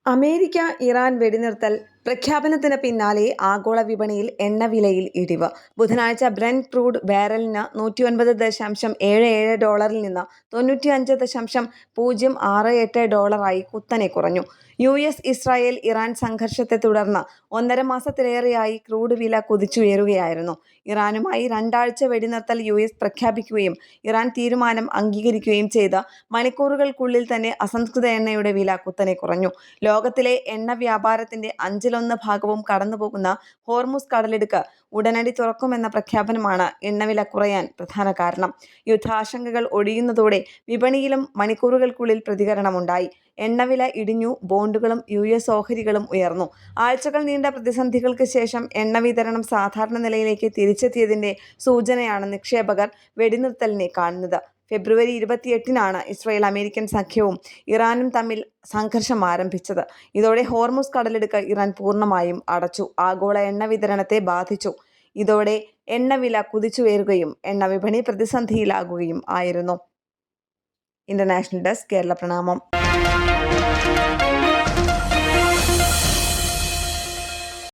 America Iran വെടിനിർത്തൽ പ്രഖ്യാപനത്തിന് പിന്നാലെ ആഗോള വിപണിയിൽ എണ്ണവിലയിൽ ഇടിവ്. ബുധനാഴ്ച ബ്രെന്റ് ക്രൂഡ് ബാരലിന് $109.77 നിന്ന് $95.068 കുത്തനെ കുറഞ്ഞു. ഇസ്രായേൽ ഇറാൻ സംഘർഷത്തെ തുടർന്ന് 1.5 മാസത്തിലേറെയായി ക്രൂഡ് വില കുതിച്ചുയരുകയായിരുന്നു. ഇറാനുമായി 2 ആഴ്ച വെടിനിർത്തൽ പ്രഖ്യാപിക്കുകയും ഇറാൻ തീരുമാനം അംഗീകരിക്കുകയും ചെയ്ത മണിക്കൂറുകൾക്കുള്ളിൽ തന്നെ അസംസ്കൃത എണ്ണയുടെ വില കുത്തനെ കുറഞ്ഞു. ലോകത്തിലെ എണ്ണ വ്യാപാരത്തിന്റെ 1/5 ഭാഗവും കടന്നുപോകുന്ന ഹോർമുസ് കടലിടുക്ക് ഉടനടി തുറക്കുമെന്ന പ്രഖ്യാപനമാണ് എണ്ണവില കുറയാൻ പ്രധാന കാരണം. യുദ്ധാശങ്കകൾ ഒഴിയുന്നതോടെ വിപണിയിലും മണിക്കൂറുകൾക്കുള്ളിൽ പ്രതികരണമുണ്ടായി. എണ്ണവില ഇടിഞ്ഞു. ബോണ്ടുകളും ഓഹരികളും ഉയർന്നു. ആഴ്ചകൾ നീണ്ട പ്രതിസന്ധികൾക്ക് ശേഷം എണ്ണ വിതരണം സാധാരണ നിലയിലേക്ക് തിരിച്ചെത്തിയതിന്റെ സൂചനയാണ് നിക്ഷേപകർ വെടിനിർത്തലിനെ കാണുന്നത്. ഫെബ്രുവരി 28-നാണ് ഇസ്രായേൽ അമേരിക്കൻ സഖ്യവും ഇറാനും തമ്മിൽ സംഘർഷം ആരംഭിച്ചത്. ഇതോടെ ഹോർമുസ് കടലിടുക്ക് ഇറാൻ പൂർണ്ണമായും അടച്ചു. ആഗോള എണ്ണ വിതരണത്തെ ബാധിച്ചു. ഇതോടെ എണ്ണവില കുതിച്ചുയരുകയും എണ്ണ വിപണി പ്രതിസന്ധിയിലാകുകയും ആയിരുന്നു. ഇന്റർനാഷണൽ ഡെസ്ക്, കേരള പ്രണാമം.